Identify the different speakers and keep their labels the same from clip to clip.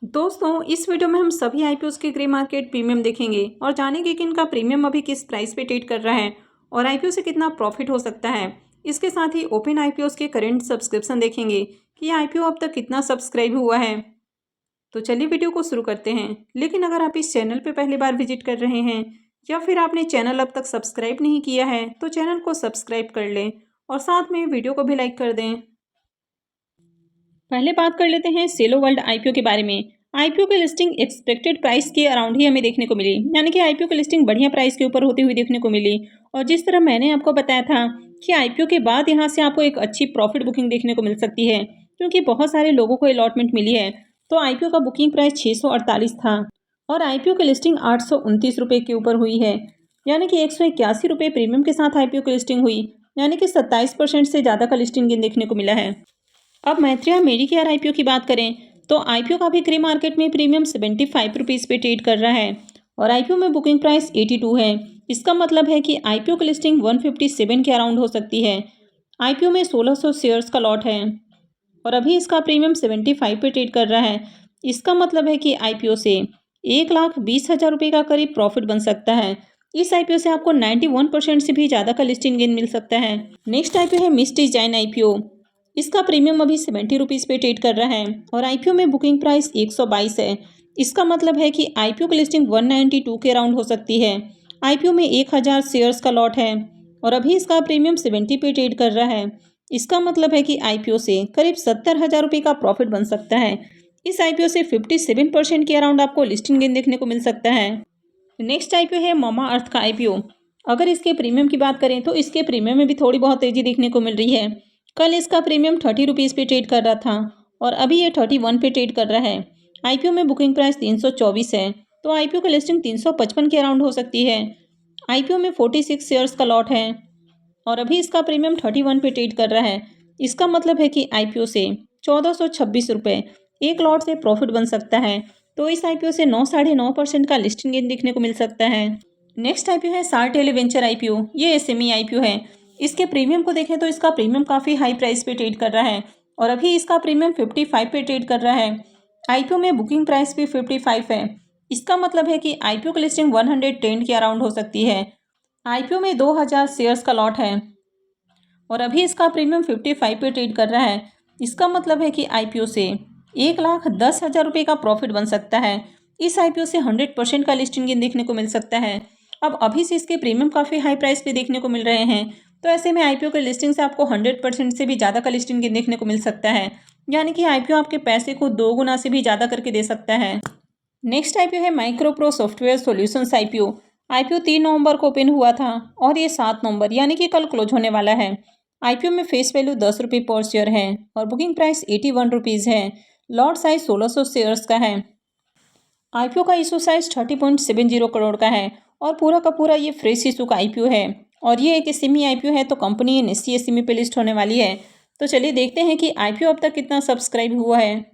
Speaker 1: दोस्तों इस वीडियो में हम सभी आईपीओस के ग्रे मार्केट प्रीमियम देखेंगे और जानेंगे कि इनका प्रीमियम अभी किस प्राइस पे ट्रेड कर रहा है और आईपीओ से कितना प्रॉफिट हो सकता है। इसके साथ ही ओपन आईपीओस के करंट सब्सक्रिप्शन देखेंगे कि ये आईपीओ अब तक कितना सब्सक्राइब हुआ है। तो चलिए वीडियो को शुरू करते हैं। लेकिन अगर आप इस चैनल पर पहली बार विजिट कर रहे हैं या फिर आपने चैनल अब तक सब्सक्राइब नहीं किया है तो चैनल को सब्सक्राइब कर लें और साथ में वीडियो को भी लाइक कर दें। पहले बात कर लेते हैं सेलो वर्ल्ड आईपीओ के बारे में। आईपीओ की लिस्टिंग एक्सपेक्टेड प्राइस के अराउंड ही हमें देखने को मिली, यानी कि आईपीओ की लिस्टिंग बढ़िया प्राइस के ऊपर होती हुई देखने को मिली। और जिस तरह मैंने आपको बताया था कि आईपीओ के बाद यहाँ से आपको एक अच्छी प्रॉफिट बुकिंग देखने को मिल सकती है, क्योंकि बहुत सारे लोगों को अलॉटमेंट मिली है। तो आईपीओ का बुकिंग प्राइस 648 था और आईपीओ की लिस्टिंग 829 रुपये के ऊपर हुई है, यानी कि 181 रुपये प्रीमियम के साथ आईपीओ की लिस्टिंग हुई, यानी कि 27% से ज़्यादा का लिस्टिंग गेन देखने को मिला है। अब मैत्रेय मेडिकेयर आईपीओ की बात करें तो आईपीओ का भी ग्रे मार्केट में प्रीमियम 75 रुपीज़ पे ट्रेड कर रहा है और आईपीओ में बुकिंग प्राइस 82 है। इसका मतलब है कि आईपीओ की लिस्टिंग 157 के अराउंड हो सकती है। आईपीओ में 1600 शेयर्स का लॉट है और अभी इसका प्रीमियम 75 पे ट्रेड कर रहा है। इसका मतलब है कि आईपीओ से 1,20,000 रुपये का करीब प्रॉफिट बन सकता है। इस आईपीओ से आपको 91% से भी ज़्यादा का लिस्टिंग गेन मिल सकता है। नेक्स्ट आईपीओ है मिस्ट डिजाइन आईपीओ। इसका प्रीमियम अभी 70 रुपीज़ पे ट्रेड कर रहा है और आईपीओ में बुकिंग प्राइस 122 है। इसका मतलब है कि आईपीओ की लिस्टिंग 192 के अराउंड हो सकती है। आईपीओ में 1000 शेयर्स का लॉट है और अभी इसका प्रीमियम 70 पे ट्रेड कर रहा है। इसका मतलब है कि आईपीओ से करीब 70,000 रुपये का प्रॉफिट बन सकता है। इस आईपीओ से 57% के अराउंड आपको लिस्टिंग गेन देखने को मिल सकता है। नेक्स्ट आईपीओ है मामा अर्थ का आईपीओ। अगर इसके प्रीमियम की बात करें तो इसके प्रीमियम में भी थोड़ी बहुत तेज़ी देखने को मिल रही है। कल इसका प्रीमियम 30 रुपीज़ पे ट्रेड कर रहा था और अभी ये 31 पे ट्रेड कर रहा है। आईपीओ में बुकिंग प्राइस 324 है, तो आईपीओ की लिस्टिंग 355 के अराउंड हो सकती है। आईपीओ में 46 शेयर्स का लॉट है और अभी इसका प्रीमियम 31 पे ट्रेड कर रहा है। इसका मतलब है कि आईपीओ से 1426 रुपये एक लॉट से प्रॉफिट बन सकता है। तो इस आईपीओ से 9.5% का लिस्टिंग गेन देखने को मिल सकता है। नेक्स्ट आईपीओ है सारटेल वेंचर आईपीओ। ये एसएमई आईपीओ है। इसके प्रीमियम को देखें तो इसका प्रीमियम काफ़ी हाई प्राइस पे ट्रेड कर रहा है और अभी इसका प्रीमियम 55 पे ट्रेड कर रहा है। आईपीओ में बुकिंग प्राइस भी 55 है। इसका मतलब है कि आईपीओ की लिस्टिंग 110 के अराउंड हो सकती है। आईपीओ में 2000 शेयर्स का लॉट है और अभी इसका प्रीमियम 55 पे ट्रेड कर रहा है। इसका मतलब है कि आईपीओ से 1,10,000 रुपये का प्रॉफिट बन सकता है। इस आईपीओ से 100% का लिस्टिंग गेन देखने को मिल सकता है। अब अभी से इसके प्रीमियम काफ़ी हाई प्राइस पे देखने को मिल रहे हैं, तो ऐसे में आईपीओ के लिस्टिंग से आपको 100% से भी ज़्यादा का लिस्टिंग गेन देखने को मिल सकता है, यानी कि आईपीओ आपके पैसे को 2 गुना से भी ज़्यादा करके दे सकता है। नेक्स्ट आईपीओ है माइक्रोप्रो सॉफ्टवेयर सॉल्यूशंस आईपीओ। आईपीओ 3 नवंबर को ओपन हुआ था और ये 7 नवंबर यानी कि कल क्लोज होने वाला है। आईपीओ में फेस वैल्यू 10 रुपये पर शेयर है और बुकिंग प्राइस 81 रुपीज़ है। लॉट साइज 1600 शेयर्स का है। आईपीओ का इशू साइज 30.70 करोड़ का है और पूरा का पूरा ये फ्रेश इशू का आईपीओ है और ये एक एसएमई आईपीओ है, तो कंपनी निफ्टी एसएमई पे लिस्ट होने वाली है। तो चलिए देखते हैं कि आईपीओ अब तक कितना सब्सक्राइब हुआ है।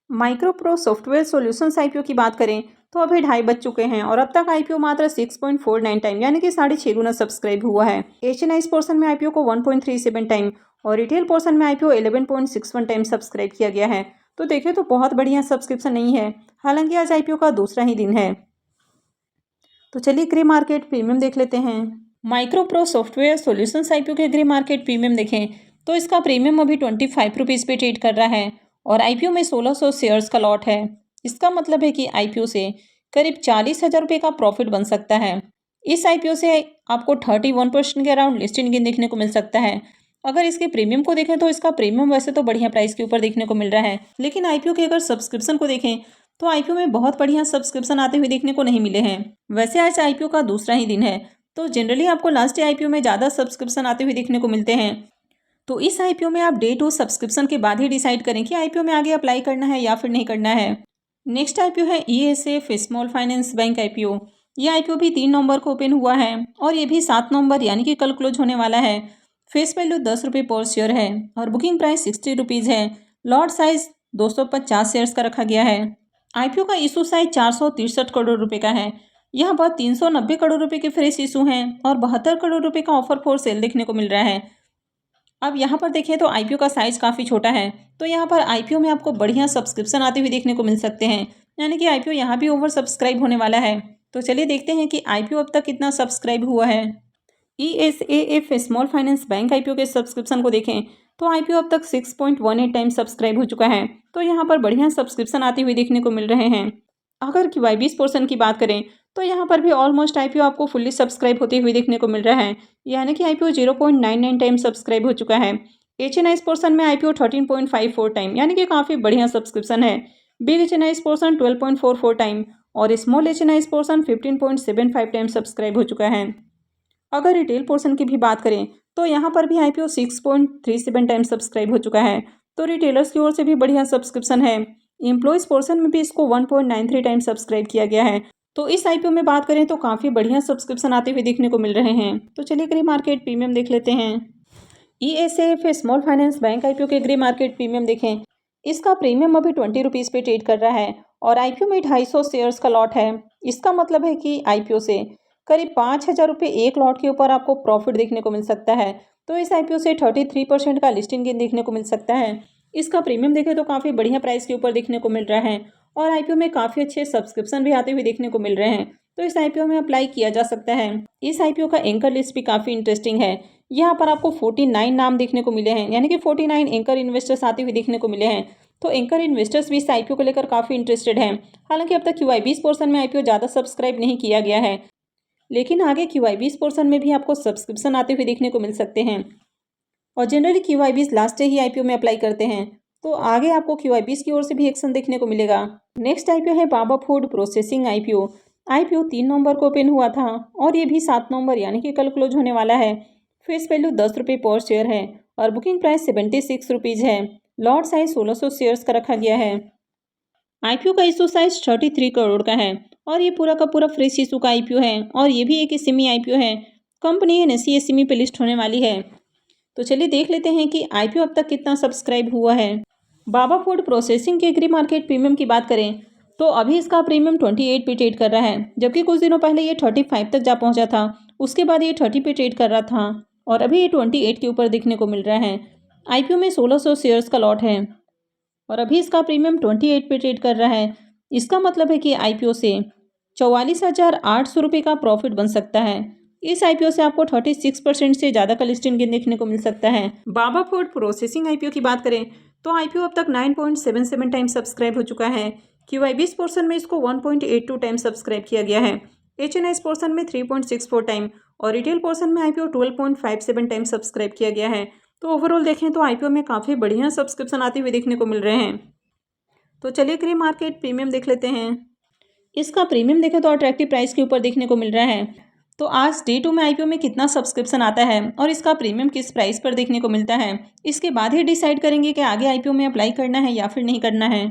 Speaker 1: माइक्रोप्रो सॉफ्टवेयर सॉल्यूशंस आईपीओ की बात करें तो अभी 2.5 बज चुके हैं और अब तक आईपीओ मात्र 6.49 टाइम यानी कि 6.5 गुना सब्सक्राइब हुआ है। एचएनआईज पोर्सन में आईपीओ को 1.37 टाइम और रिटेल पोर्सन में आईपीओ 11.61 टाइम सब्सक्राइब किया गया है। तो देखें तो बहुत बढ़िया सब्सक्रिप्शन नहीं है, हालांकि आज आईपीओ का दूसरा ही दिन है। तो चलिए ग्रे मार्केट प्रीमियम देख लेते हैं। माइक्रोप्रो सॉफ्टवेयर सॉल्यूशंस आईपीओ के ग्रे मार्केट प्रीमियम देखें तो इसका प्रीमियम अभी 25 रुपीज़ पे ट्रेड कर रहा है और आईपीओ में 1600 शेयर्स का लॉट है। इसका मतलब है कि आईपीओ से करीब 40,000 रुपये का प्रॉफिट बन सकता है। इस आईपीओ से आपको 31% के अराउंड लिस्टिंग गेन देखने को मिल सकता है। अगर इसके प्रीमियम को देखें तो इसका प्रीमियम वैसे तो बढ़िया प्राइस के ऊपर देखने को मिल रहा है, लेकिन आईपीओ के अगर सब्सक्रिप्शन को देखें तो आईपीओ में बहुत बढ़िया सब्सक्रिप्शन आते हुए देखने को नहीं मिले हैं। वैसे आज आईपीओ का दूसरा ही दिन है, तो जनरली आपको लास्ट डे आईपीओ में ज़्यादा सब्सक्रिप्शन आते हुए देखने को मिलते हैं। तो इस आईपीओ में आप डे 2 सब्सक्रिप्शन के बाद ही डिसाइड करें कि आईपीओ में आगे अप्लाई करना है या फिर नहीं करना है। नेक्स्ट आईपीओ है ESAF small finance bank IPO. ये आईपीओ भी 3 नवंबर को ओपन हुआ है और ये भी 7 नवंबर यानी कि कल क्लोज होने वाला है। फेस वैल्यू 10 रुपये पर शेयर है और बुकिंग प्राइस 60 रुपीज़ है। लॉट साइज 250 शेयर्स का रखा गया है। आईपीओ का इशू साइज 463 करोड़ रुपए का है। यहाँ पर 390 करोड़ रुपए के फ्रेश इशू हैं और 72 करोड़ रुपए का ऑफर फॉर सेल देखने को मिल रहा है। अब यहाँ पर देखें तो आईपीओ का साइज़ काफ़ी छोटा है, तो यहाँ पर आईपीओ में आपको बढ़िया सब्सक्रिप्शन आते हुए देखने को मिल सकते हैं, यानी कि आईपीओ यहाँ भी ओवर सब्सक्राइब होने वाला है। तो चलिए देखते हैं कि आईपीओ अब तक कितना सब्सक्राइब हुआ है। ESAF small finance bank IPO के सब्सक्रिप्शन को देखें तो आईपीओ अब तक 6.18 टाइम सब्सक्राइब हो चुका है, तो यहाँ पर बढ़िया सब्सक्रिप्शन आते हुए देखने को मिल रहे हैं। अगर QIB पोर्शन की बात करें तो यहाँ पर भी ऑलमोस्ट आईपीओ आपको फुल्ली सब्सक्राइब होते हुए देखने को मिल रहा है, यानी कि आईपीओ 0.99 टाइम सब्सक्राइब हो चुका है। HNI पोर्शन में आईपीओ 13.54 टाइम, यानी कि काफ़ी बढ़िया सब्सक्रिप्शन है। बिग HNI पोर्शन 12.44 टाइम और small HNI portion 15.75 time subscribe हो चुका है। अगर रिटेल पोर्शन की भी बात करें तो यहाँ पर भी आईपीओ 6.37 टाइम सब्सक्राइब हो चुका है, तो रिटेलर्स की ओर से भी बढ़िया सब्सक्रिप्शन है। एम्प्लॉयज़ पोर्शन में भी इसको 1.93 टाइम सब्सक्राइब किया गया है, तो इस आईपीओ में बात करें तो काफ़ी बढ़िया सब्सक्रिप्शन आते हुए देखने को मिल रहे हैं। तो चलिए ग्रे मार्केट प्रीमियम देख लेते हैं। ESAF small finance bank IPO के ग्रे मार्केट प्रीमियम देखें, इसका प्रीमियम अभी 20 रुपीज़ पे ट्रेड कर रहा है और आईपीओ में 250 शेयर्स का लॉट है। इसका मतलब है कि आईपीओ से करीब 5,000 रुपये एक लॉट के ऊपर आपको प्रॉफिट देखने को मिल सकता है, तो इस आईपीओ से 33% का लिस्टिंग गेन देखने को मिल सकता है। इसका प्रीमियम देखें तो काफ़ी बढ़िया प्राइस के ऊपर देखने को मिल रहा है और आईपीओ में काफ़ी अच्छे सब्सक्रिप्शन भी आते हुए देखने को मिल रहे हैं, तो इस आईपीओ में अप्लाई किया जा सकता है। इस आईपीओ का एंकर लिस्ट भी काफ़ी इंटरेस्टिंग है। यहाँ पर आपको 49 नाम देखने को मिले हैं, यानी कि 49 एंकर इन्वेस्टर्स आते हुए देखने को मिले हैं, तो एंकर इन्वेस्टर्स भी इस आईपीओ को लेकर काफ़ी इंटरेस्टेड हैं। हालांकि अब तक QIB पोर्शन में आईपीओ ज़्यादा सब्सक्राइब नहीं किया गया है, लेकिन आगे QIB पोर्शन में भी आपको सब्सक्रिप्शन आते हुए देखने को मिल सकते हैं और जनरली QIB लास्ट डे ही आईपीओ में अप्लाई करते हैं, तो आगे आपको QIB की ओर से भी एक्शन देखने को मिलेगा। नेक्स्ट आईपीओ है बाबा फूड प्रोसेसिंग आईपीओ। आईपीओ 3 नवंबर को ओपन हुआ था और ये भी 7 नवंबर यानी कि कल क्लोज होने वाला है। फेस वैल्यू 10 रुपये पर शेयर है और बुकिंग प्राइस 76 रुपीज़ है। लॉट साइज 1600 शेयर्स का रखा गया है। आईपीओ का इशू साइज 33 करोड़ का है और ये पूरा का पूरा फ्रेश इशू का आईपीओ है और ये भी एक एसएमई आईपीओ है। कंपनी NSE एसएमई पे लिस्ट होने वाली है। तो चलिए देख लेते हैं कि आईपीओ अब तक कितना सब्सक्राइब हुआ है। बाबा फूड प्रोसेसिंग के ग्रे मार्केट प्रीमियम की बात करें तो अभी इसका प्रीमियम 28 पे ट्रेड कर रहा है, जबकि कुछ दिनों पहले ये 35 तक जा पहुंचा था। उसके बाद ये 30 पे ट्रेड कर रहा था और अभी ये 28 के ऊपर देखने को मिल रहा है। आईपीओ में 1600 शेयर्स का लॉट है और अभी इसका प्रीमियम 28 पे ट्रेड कर रहा है। इसका मतलब है कि आईपीओ से 44,800 रुपये का प्रॉफिट बन सकता है। इस आईपीओ से आपको 36% से ज़्यादा का लिस्टिंग गेन देखने को मिल सकता है। बाबा फूड प्रोसेसिंग आईपीओ की बात करें तो आईपीओ अब तक 9.77 टाइम सब्सक्राइब हो चुका है। QIB पोर्शन में इसको 1.82 टाइम सब्सक्राइब किया गया है। HNI पोर्शन में 3.64 टाइम और रिटेल पोर्शन में आईपीओ 12.57 टाइम सब्सक्राइब किया गया है। तो ओवरऑल देखें तो आईपीओ में काफ़ी बढ़िया सब्सक्रिप्शन आते हुए देखने को मिल रहे हैं। तो चलिए ग्रे मार्केट प्रीमियम देख लेते हैं। इसका प्रीमियम देखें तो अट्रैक्टिव प्राइस के ऊपर देखने को मिल रहा है। तो आज डे 2 में आईपीओ में कितना सब्सक्रिप्शन आता है और इसका प्रीमियम किस प्राइस पर देखने को मिलता है, इसके बाद ही डिसाइड करेंगे कि आगे आईपीओ में अप्लाई करना है या फिर नहीं करना है।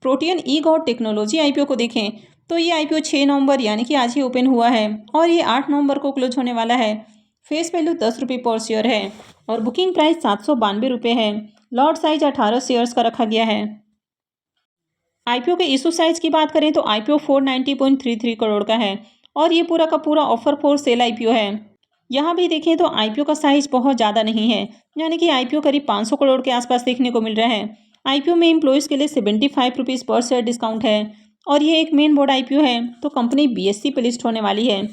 Speaker 1: प्रोटियन ई-गॉड टेक्नोलॉजी आईपीओ को देखें तो ये आईपीओ 6 नवंबर यानी कि आज ही ओपन हुआ है और ये 8 नवंबर को क्लोज होने वाला है। फेस वैल्यू 10 रुपये पर शेयर है और बुकिंग प्राइस 792 रुपये है। लॉट साइज 18 शेयर्स का रखा गया है। आईपीओ के इशू साइज की बात करें तो आईपीओ 490.33 करोड़ का है और ये पूरा का पूरा ऑफर फॉर सेल आईपीओ है। यहाँ भी देखें तो आईपीओ का साइज बहुत ज़्यादा नहीं है, यानी कि आईपीओ करीब 500 करोड़ के आसपास देखने को मिल रहा है। आईपीओ में एम्प्लॉयज़ के लिए 75 रुपीज़ पर शेयर डिस्काउंट है और ये एक मेन बोर्ड आईपीओ है, तो कंपनी BSE पे लिस्ट होने वाली है।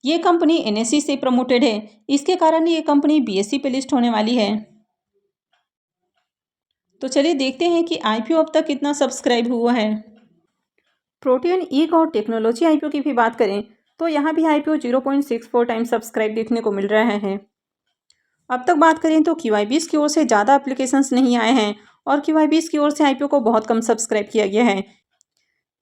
Speaker 1: ये कंपनी NSE से प्रमोटेड है, इसके कारण ये कंपनी BSE पे लिस्ट होने वाली है। तो चलिए देखते हैं कि आईपीओ अब तक कितना सब्सक्राइब हुआ है। प्रोटियन ई-गॉड टेक्नोलॉजी आईपीओ की भी बात करें तो यहाँ भी आईपीओ 0.64 टाइम सब्सक्राइब देखने को मिल रहा है। अब तक बात करें तो QIB की ओर से ज़्यादा एप्लीकेशंस नहीं आए हैं और QIB की ओर से आईपीओ को बहुत कम सब्सक्राइब किया गया है।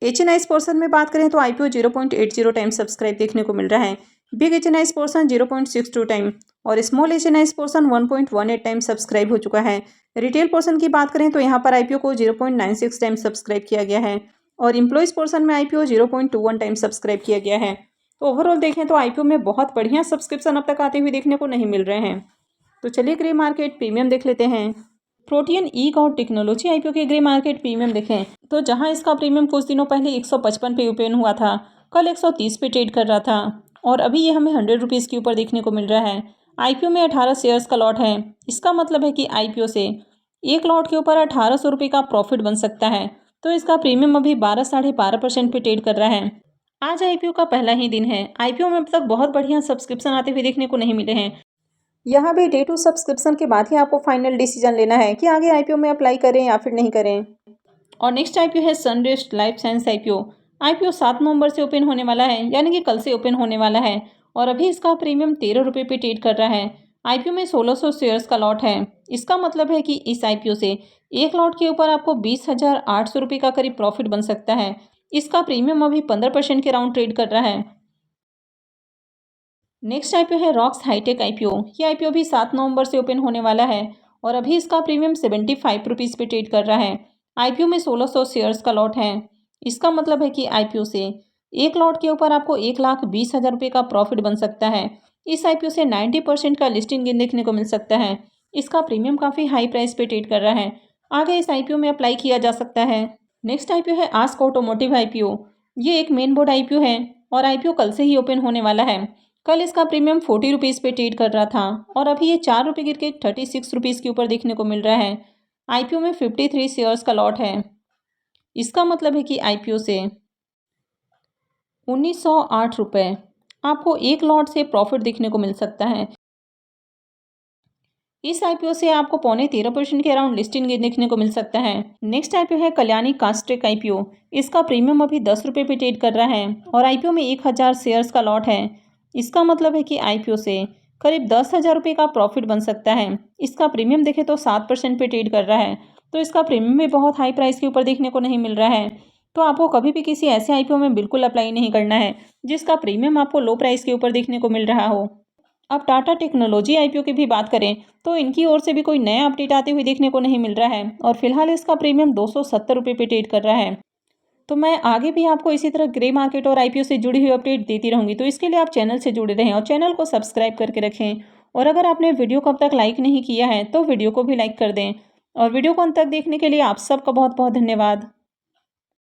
Speaker 1: HNI पोर्शन में बात करें तो आईपीओ 0.80 टाइम सब्सक्राइब देखने को मिल रहा है। बिग HNI पोर्शन 0.62 टाइम और small HNI portion 1.18 time subscribe हो चुका है। रिटेल पोर्शन की बात करें तो यहाँ पर आईपीओ को 0.96 टाइम सब्सक्राइब किया गया है और एम्प्लॉयज़ पोर्शन में आईपीओ 0.21 टाइम सब्सक्राइब किया गया है। तो ओवरऑल देखें तो आईपीओ में बहुत बढ़िया सब्सक्रिप्शन अब तक आते हुए देखने को नहीं मिल रहे हैं। तो चलिए ग्रे मार्केट प्रीमियम देख लेते हैं। प्रोटियन ई-गॉड टेक्नोलॉजी आईपीओ के ग्रे मार्केट प्रीमियम देखें तो जहां इसका प्रीमियम कुछ दिनों पहले 155 पे ओपन हुआ था, कल 130 पे ट्रेड कर रहा था और अभी ये हमें 100 रुपीज़ के ऊपर देखने को मिल रहा है। आईपीओ में 18 शेयर्स का लॉट है। इसका मतलब है कि आईपीओ से एक लॉट के ऊपर 1800 रुपये का प्रॉफिट बन सकता है। तो इसका प्रीमियम अभी 12-12.5% पे ट्रेड कर रहा है। आज आईपीओ का पहला ही दिन है। आईपीओ में अब तक बहुत बढ़िया सब्सक्रिप्शन आते हुए देखने को नहीं मिले हैं। यहाँ भी डे टू सब्सक्रिप्शन के बाद ही आपको फाइनल डिसीजन लेना है कि आगे आईपीओ में अप्लाई करें या फिर नहीं करें। और नेक्स्ट आईपीओ है सनरेस्ट लाइफ साइंस आईपीओ। आईपीओ 7 नवंबर से ओपन होने वाला है, यानी कि कल से ओपन होने वाला है। और अभी इसका प्रीमियम 13 रुपये पे ट्रेड कर रहा है। आईपीओ में 1600 शेयर्स का लॉट है। इसका मतलब है कि इस आईपीओ से एक लॉट के ऊपर आपको 20,800 रुपये का करीब प्रॉफिट बन सकता है। इसका प्रीमियम अभी 15% के राउंड ट्रेड कर रहा है। नेक्स्ट आईपीओ है रॉक्स हाईटेक आईपीओ। ये आईपीओ भी 7 नवंबर से ओपन होने वाला है और अभी इसका प्रीमियम 75 रुपीज़ पे ट्रेड कर रहा है। आईपीओ में 1600 शेयर्स का लॉट है। इसका मतलब है कि आईपीओ से एक लॉट के ऊपर आपको 1,20,000 रुपये का प्रॉफिट बन सकता है। इस आईपीओ से 90% का लिस्टिंग गेन देखने को मिल सकता है। इसका प्रीमियम काफ़ी हाई प्राइस पे ट्रेड कर रहा है। आगे इस आईपीओ में अप्लाई किया जा सकता है। नेक्स्ट आईपीओ है आस्क ऑटोमोटिव आईपीओ। ये एक मेन बोर्ड आईपीओ है और आईपीओ कल से ही ओपन होने वाला है। कल इसका प्रीमियम 40 रुपीज़ पे ट्रेड कर रहा था और अभी ये 4 रुपये गिर के 36 रुपीज़ के ऊपर देखने को मिल रहा है। आईपीओ में 53 शेयर्स का लॉट है। इसका मतलब है कि आईपीओ से 1908 रुपये आपको एक लॉट से प्रॉफिट देखने को मिल सकता है। इस आईपीओ से आपको 13.25% के अराउंड लिस्टिंग देखने को मिल सकता है। नेक्स्ट आईपीओ है कल्याणी कास्टेक आईपीओ। इसका प्रीमियम अभी 10 रुपये पे ट्रेड कर रहा है और आईपीओ में 1000 शेयर्स का लॉट है। इसका मतलब है कि आईपीओ से करीब 10,000 रुपये का प्रॉफिट बन सकता है। इसका प्रीमियम देखें तो 7% पे ट्रेड कर रहा है, तो इसका प्रीमियम भी बहुत हाई प्राइस के ऊपर देखने को नहीं मिल रहा है। तो आपको कभी भी किसी ऐसे आईपीओ में बिल्कुल अप्लाई नहीं करना है जिसका प्रीमियम आपको लो प्राइस के ऊपर देखने को मिल रहा हो। अब टाटा टेक्नोलॉजी आईपीओ की भी बात करें तो इनकी ओर से भी कोई नया अपडेट आते हुए देखने को नहीं मिल रहा है और फिलहाल इसका प्रीमियम 270 रुपये पे ट्रेड कर रहा है। तो मैं आगे भी आपको इसी तरह ग्रे मार्केट और आईपीओ से जुड़ी हुई अपडेट देती रहूंगी, तो इसके लिए आप चैनल से जुड़े रहें और चैनल को सब्सक्राइब करके रखें। और अगर आपने वीडियो को अब तक लाइक नहीं किया है तो वीडियो को भी लाइक कर दें। और वीडियो को अंत तक देखने के लिए आप सबका बहुत बहुत धन्यवाद।